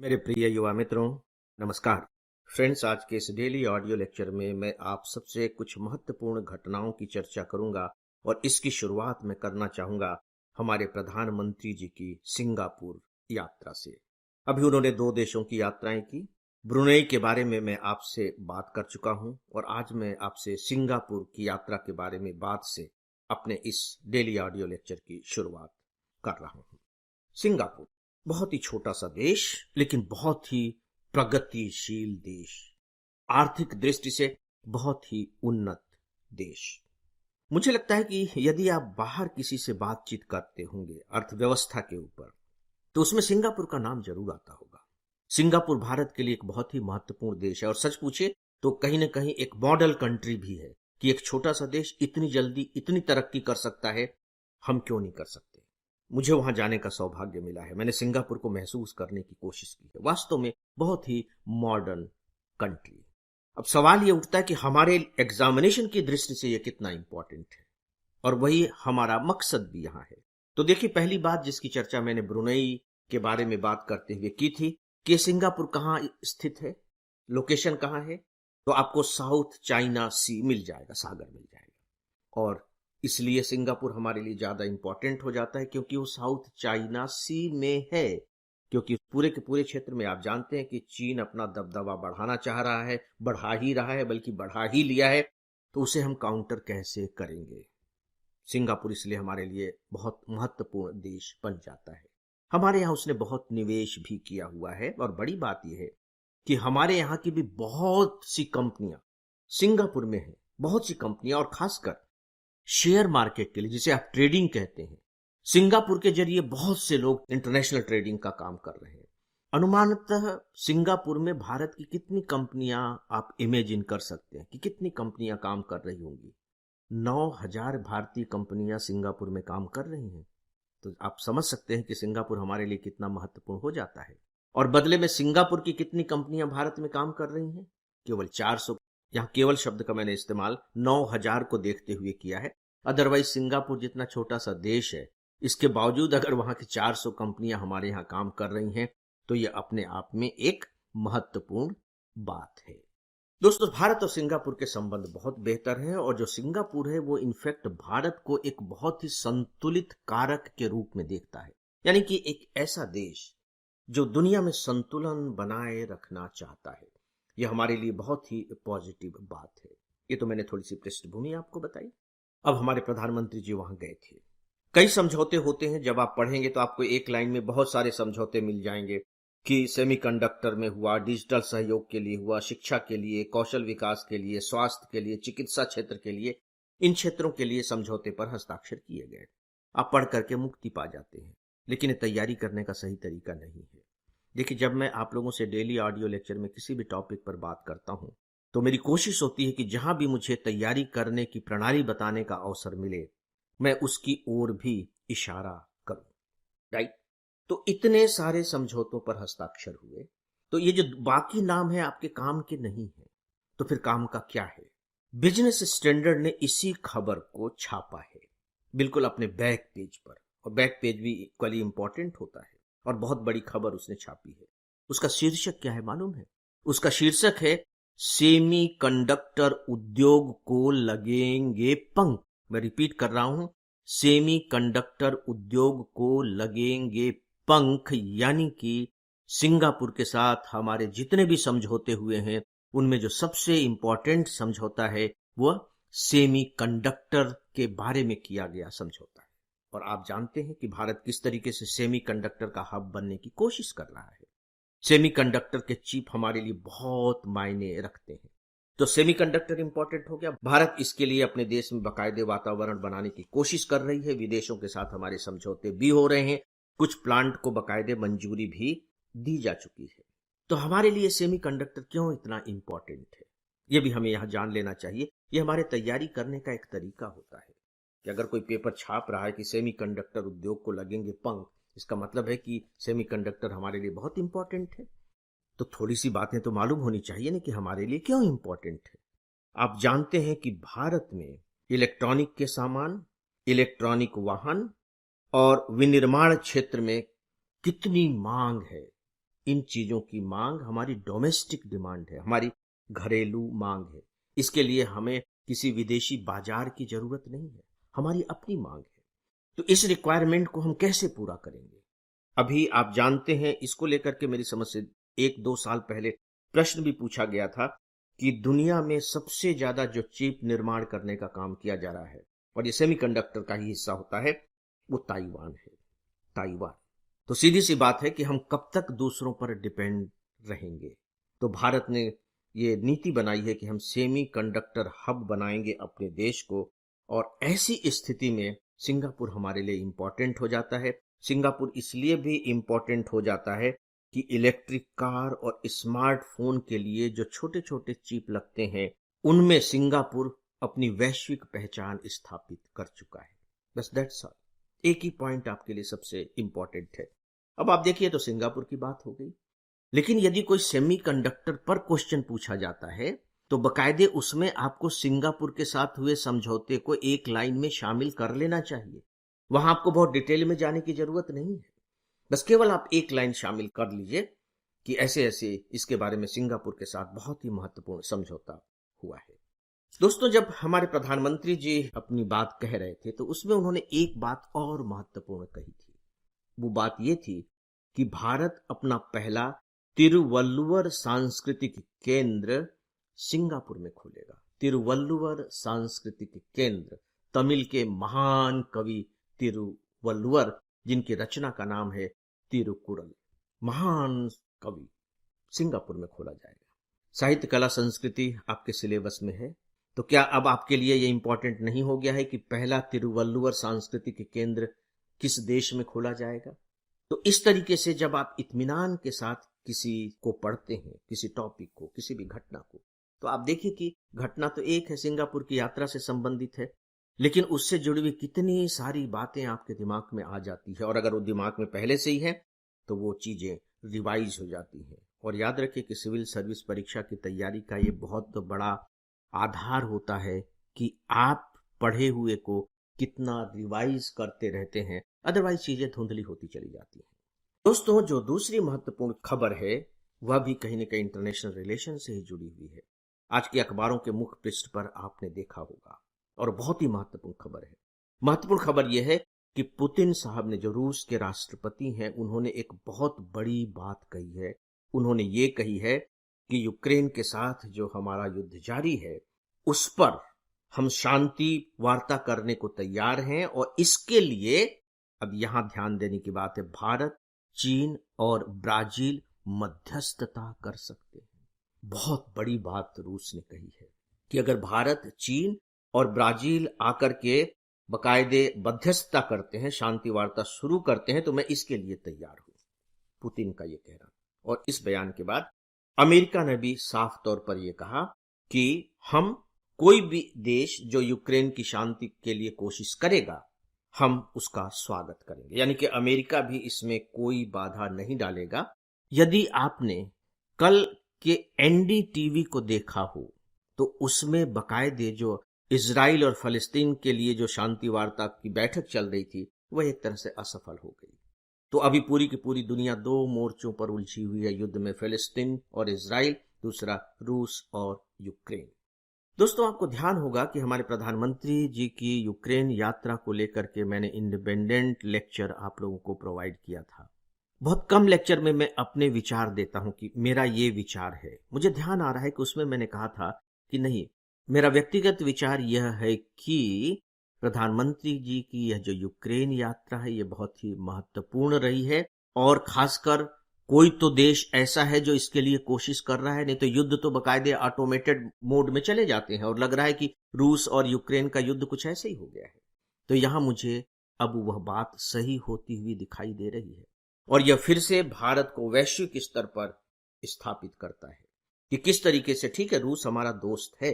मेरे प्रिय युवा मित्रों, नमस्कार। फ्रेंड्स, आज के इस डेली ऑडियो लेक्चर में मैं आप सबसे कुछ महत्वपूर्ण घटनाओं की चर्चा करूंगा और इसकी शुरुआत मैं करना चाहूंगा हमारे प्रधानमंत्री जी की सिंगापुर यात्रा से। अभी उन्होंने 2 देशों की यात्राएं की। ब्रुनेई के बारे में मैं आपसे बात कर चुका हूं और आज मैं आपसे सिंगापुर की यात्रा के बारे में बात से अपने इस डेली ऑडियो लेक्चर की शुरुआत कर रहा हूं। सिंगापुर बहुत ही छोटा सा देश, लेकिन बहुत ही प्रगतिशील देश, आर्थिक दृष्टि से बहुत ही उन्नत देश। मुझे लगता है कि यदि आप बाहर किसी से बातचीत करते होंगे अर्थव्यवस्था के ऊपर, तो उसमें सिंगापुर का नाम जरूर आता होगा। सिंगापुर भारत के लिए एक बहुत ही महत्वपूर्ण देश है और सच पूछे तो कहीं ना कहीं एक मॉडल कंट्री भी है कि एक छोटा सा देश इतनी जल्दी इतनी तरक्की कर सकता है, हम क्यों नहीं कर सकते। मुझे वहां जाने का सौभाग्य मिला है। मैंने सिंगापुर को महसूस करने की कोशिश की है। वास्तव में बहुत ही मॉडर्न कंट्री। अब सवाल ये उठता है कि हमारे एग्जामिनेशन की दृष्टि से ये कितना इंपॉर्टेंट है, और वही हमारा मकसद भी यहां है। तो देखिए, पहली बात जिसकी चर्चा मैंने ब्रुनेई के बारे में बात करते हुए की थी कि सिंगापुर कहां स्थित है, लोकेशन कहां है, तो आपको साउथ चाइना सी मिल जाएगा, सागर मिल जाएगा। और इसलिए सिंगापुर हमारे लिए ज्यादा इंपॉर्टेंट हो जाता है क्योंकि वो साउथ चाइना सी में है। क्योंकि पूरे के पूरे क्षेत्र में आप जानते हैं कि चीन अपना दबदबा बढ़ाना चाह रहा है, बढ़ा ही रहा है, बल्कि बढ़ा ही लिया है। तो उसे हम काउंटर कैसे करेंगे। सिंगापुर इसलिए हमारे लिए बहुत महत्वपूर्ण देश बन जाता है। हमारे यहाँ उसने बहुत निवेश भी किया हुआ है और बड़ी बात यह है कि हमारे यहाँ की भी बहुत सी कंपनियां सिंगापुर में है। बहुत सी कंपनियां, और खासकर शेयर मार्केट के लिए, जिसे आप ट्रेडिंग कहते हैं, सिंगापुर के जरिए बहुत से लोग इंटरनेशनल ट्रेडिंग का काम कर रहे हैं। अनुमानतः सिंगापुर में भारत की कितनी कंपनियां आप इमेजिन कर सकते हैं कि कितनी कंपनियां काम कर रही होंगी। 9,000 भारतीय कंपनियां सिंगापुर में काम कर रही हैं। तो आप समझ सकते हैं कि सिंगापुर हमारे लिए कितना महत्वपूर्ण हो जाता है। और बदले में सिंगापुर की कितनी कंपनियां भारत में काम कर रही हैं? केवल 400। यहां केवल शब्द का मैंने इस्तेमाल 9,000 को देखते हुए किया है। अदरवाइज सिंगापुर जितना छोटा सा देश है, इसके बावजूद अगर वहां की 400 कंपनियां हमारे यहां काम कर रही हैं, तो यह अपने आप में एक महत्वपूर्ण बात है। दोस्तों, भारत और सिंगापुर के संबंध बहुत बेहतर है और जो सिंगापुर है वो इनफैक्ट भारत को एक बहुत ही संतुलित कारक के रूप में देखता है। यानी कि एक ऐसा देश जो दुनिया में संतुलन बनाए रखना चाहता है। यह हमारे लिए बहुत ही पॉजिटिव बात है। ये तो मैंने थोड़ी सी पृष्ठभूमि आपको बताई। अब हमारे प्रधानमंत्री जी वहां गए थे। कई समझौते होते हैं, जब आप पढ़ेंगे तो आपको एक लाइन में बहुत सारे समझौते मिल जाएंगे कि सेमीकंडक्टर में हुआ, डिजिटल सहयोग के लिए हुआ, शिक्षा के लिए, कौशल विकास के लिए, स्वास्थ्य के लिए, चिकित्सा क्षेत्र के लिए, इन क्षेत्रों के लिए समझौते पर हस्ताक्षर किए गए। आप पढ़ करके मुक्ति पा जाते हैं, लेकिन ये तैयारी करने का सही तरीका नहीं है। देखिए, जब मैं आप लोगों से डेली ऑडियो लेक्चर में किसी भी टॉपिक पर बात करता हूं, तो मेरी कोशिश होती है कि जहां भी मुझे तैयारी करने की प्रणाली बताने का अवसर मिले, मैं उसकी ओर भी इशारा करूं। राइट? तो इतने सारे समझौतों पर हस्ताक्षर हुए, तो ये जो बाकी नाम है आपके काम के नहीं है, तो फिर काम का क्या है? बिजनेस स्टैंडर्ड ने इसी खबर को छापा है, बिल्कुल अपने बैक पेज पर। और बैक पेज भी इक्वली इंपॉर्टेंट होता है, और बहुत बड़ी खबर उसने छापी है। उसका शीर्षक क्या है मालूम है? उसका शीर्षक है सेमी कंडक्टर उद्योग को लगेंगे पंख। मैं रिपीट कर रहा हूं, सेमी कंडक्टर उद्योग को लगेंगे पंख। यानी कि सिंगापुर के साथ हमारे जितने भी समझौते हुए हैं, उनमें जो सबसे इंपॉर्टेंट समझौता है वह सेमी कंडक्टर के बारे में किया गया समझौता है। और आप जानते हैं कि भारत किस तरीके से सेमीकंडक्टर का हब बनने की कोशिश कर रहा है। सेमीकंडक्टर के चिप हमारे लिए बहुत मायने रखते हैं। तो सेमीकंडक्टर इंपॉर्टेंट हो गया। भारत इसके लिए अपने देश में बाकायदे वातावरण बनाने की कोशिश कर रही है। विदेशों के साथ हमारे समझौते भी हो रहे हैं। कुछ प्लांट को बाकायदे मंजूरी भी दी जा चुकी है। तो हमारे लिए सेमीकंडक्टर क्यों इतना इंपॉर्टेंट है, यह भी हमें यहां जान लेना चाहिए। यह हमारे तैयारी करने का एक तरीका होता है कि अगर कोई पेपर छाप रहा है कि सेमीकंडक्टर उद्योग को लगेंगे पंख, इसका मतलब है कि सेमीकंडक्टर हमारे लिए बहुत इंपॉर्टेंट है। तो थोड़ी सी बातें तो मालूम होनी चाहिए ना कि हमारे लिए क्यों इंपॉर्टेंट है। आप जानते हैं कि भारत में इलेक्ट्रॉनिक के सामान, इलेक्ट्रॉनिक वाहन और विनिर्माण क्षेत्र में कितनी मांग है। इन चीजों की मांग हमारी डोमेस्टिक डिमांड है, हमारी घरेलू मांग है। इसके लिए हमें किसी विदेशी बाजार की जरूरत नहीं है, हमारी अपनी मांग है। तो इस रिक्वायरमेंट को हम कैसे पूरा करेंगे? अभी आप जानते हैं, इसको लेकर के मेरी समझ से 1-2 साल पहले प्रश्न भी पूछा गया था कि दुनिया में सबसे ज्यादा जो चिप निर्माण करने का काम किया जा रहा है और ये सेमीकंडक्टर का ही हिस्सा होता है, वो ताइवान है। ताइवान। तो सीधी सी बात है कि हम कब तक दूसरों पर डिपेंड रहेंगे? तो भारत ने ये नीति बनाई है कि हम सेमी कंडक्टर हब बनाएंगे अपने देश को, और ऐसी स्थिति में सिंगापुर हमारे लिए इंपॉर्टेंट हो जाता है। सिंगापुर इसलिए भी इंपॉर्टेंट हो जाता है कि इलेक्ट्रिक कार और स्मार्टफोन के लिए जो छोटे छोटे चिप लगते हैं, उनमें सिंगापुर अपनी वैश्विक पहचान स्थापित कर चुका है। बस दैट्स ऑल। एक ही पॉइंट आपके लिए सबसे इंपॉर्टेंट है। अब आप देखिए, तो सिंगापुर की बात हो गई, लेकिन यदि कोई सेमीकंडक्टर पर क्वेश्चन पूछा जाता है तो बकायदे उसमें आपको सिंगापुर के साथ हुए समझौते को एक लाइन में शामिल कर लेना चाहिए। वहां आपको बहुत डिटेल में जाने की जरूरत नहीं है, बस केवल आप एक लाइन शामिल कर लीजिए कि ऐसे ऐसे इसके बारे में सिंगापुर के साथ बहुत ही महत्वपूर्ण समझौता हुआ है। दोस्तों, जब हमारे प्रधानमंत्री जी अपनी बात कह रहे थे तो उसमें उन्होंने एक बात और महत्वपूर्ण कही थी। वो बात ये थी कि भारत अपना पहला तिरुवल्लुवर सांस्कृतिक केंद्र सिंगापुर में खोलेगा। तिरुवल्लुवर सांस्कृतिक केंद्र, तमिल के महान कवि तिरुवल्लुवर, जिनकी रचना का नाम है तिरुकुरल, महान कवि, सिंगापुर में खोला जाएगा। साहित्य, कला, संस्कृति आपके सिलेबस में है, तो क्या अब आपके लिए यह इंपॉर्टेंट नहीं हो गया है कि पहला तिरुवल्लुवर सांस्कृतिक केंद्र किस देश में खोला जाएगा? तो इस तरीके से जब आप इत्मीनान के साथ किसी को पढ़ते हैं, किसी टॉपिक को, किसी भी घटना को, तो आप देखिए कि घटना तो एक है, सिंगापुर की यात्रा से संबंधित है, लेकिन उससे जुड़ी हुई कितनी सारी बातें आपके दिमाग में आ जाती है, और अगर वो दिमाग में पहले से ही है तो वो चीजें रिवाइज हो जाती हैं। और याद रखिए कि सिविल सर्विस परीक्षा की तैयारी का ये बहुत बड़ा आधार होता है कि आप पढ़े हुए को कितना रिवाइज करते रहते हैं, अदरवाइज चीजें धुंधली होती चली जाती हैं। दोस्तों, जो दूसरी महत्वपूर्ण खबर है वह भी कहीं न कहीं इंटरनेशनल रिलेशन से ही जुड़ी हुई है। आज के अखबारों के मुख्य पृष्ठ पर आपने देखा होगा, और बहुत ही महत्वपूर्ण खबर है। महत्वपूर्ण खबर यह है कि पुतिन साहब ने, जो रूस के राष्ट्रपति हैं, उन्होंने एक बहुत बड़ी बात कही है। उन्होंने ये कही है कि यूक्रेन के साथ जो हमारा युद्ध जारी है उस पर हम शांति वार्ता करने को तैयार हैं, और इसके लिए अब यहां ध्यान देने की बात है, भारत, चीन और ब्राजील मध्यस्थता कर सकते हैं। बहुत बड़ी बात रूस ने कही है कि अगर भारत, चीन और ब्राजील आकर के बकायदे मध्यस्थता करते हैं, शांति वार्ता शुरू करते हैं, तो मैं इसके लिए तैयार हूं। पुतिन का यह कहना। और इस बयान के बाद अमेरिका ने भी साफ तौर पर यह कहा कि हम, कोई भी देश जो यूक्रेन की शांति के लिए कोशिश करेगा, हम उसका स्वागत करेंगे। यानी कि अमेरिका भी इसमें कोई बाधा नहीं डालेगा। यदि आपने कल के एनडीटीवी को देखा हो तो उसमें बकायदे जो इजराइल और फलस्तीन के लिए जो शांति वार्ता की बैठक चल रही थी, वह एक तरह से असफल हो गई। तो अभी पूरी की पूरी दुनिया दो मोर्चों पर उलझी हुई है युद्ध में, फलस्तीन और इजराइल, दूसरा रूस और यूक्रेन। दोस्तों, आपको ध्यान होगा कि हमारे प्रधानमंत्री जी की यूक्रेन यात्रा को लेकर के मैंने इंडिपेंडेंट लेक्चर आप लोगों को प्रोवाइड किया था। बहुत कम लेक्चर में मैं अपने विचार देता हूं कि मेरा ये विचार है। मुझे ध्यान आ रहा है कि उसमें मैंने कहा था कि नहीं, मेरा व्यक्तिगत विचार यह है कि प्रधानमंत्री जी की यह जो यूक्रेन यात्रा है, ये बहुत ही महत्वपूर्ण रही है, और खासकर कोई तो देश ऐसा है जो इसके लिए कोशिश कर रहा है, नहीं तो युद्ध तो बकायदे ऑटोमेटेड मोड में चले जाते हैं, और लग रहा है कि रूस और यूक्रेन का युद्ध कुछ ऐसे ही हो गया है। तो यहां मुझे अब वह बात सही होती हुई दिखाई दे रही है, और यह फिर से भारत को वैश्विक स्तर पर स्थापित करता है कि किस तरीके से, ठीक है, रूस हमारा दोस्त है,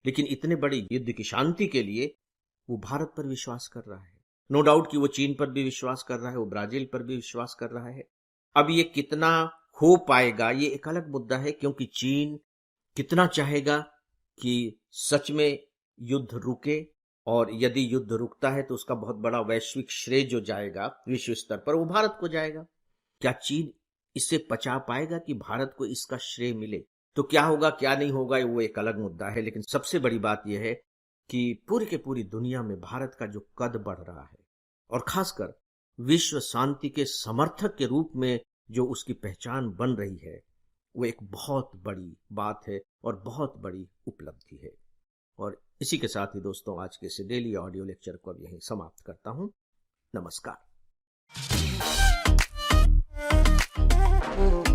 लेकिन इतने बड़े युद्ध की शांति के लिए वो भारत पर विश्वास कर रहा है। नो डाउट कि वो चीन पर भी विश्वास कर रहा है, वो ब्राजील पर भी विश्वास कर रहा है। अब ये कितना हो पाएगा ये एक अलग मुद्दा है, क्योंकि चीन कितना चाहेगा कि सच में युद्ध रुके, और यदि युद्ध रुकता है तो उसका बहुत बड़ा वैश्विक श्रेय जो जाएगा विश्व स्तर पर, वो भारत को जाएगा। क्या चीन इसे पचा पाएगा कि भारत को इसका श्रेय मिले? तो क्या होगा क्या नहीं होगा वो एक अलग मुद्दा है, लेकिन सबसे बड़ी बात यह है कि पूरी के पूरी दुनिया में भारत का जो कद बढ़ रहा है और खासकर विश्व शांति के समर्थक के रूप में जो उसकी पहचान बन रही है, वो एक बहुत बड़ी बात है और बहुत बड़ी उपलब्धि है। और इसी के साथ ही दोस्तों, आज के इस डेली ऑडियो लेक्चर को अब यहीं समाप्त करता हूं। नमस्कार।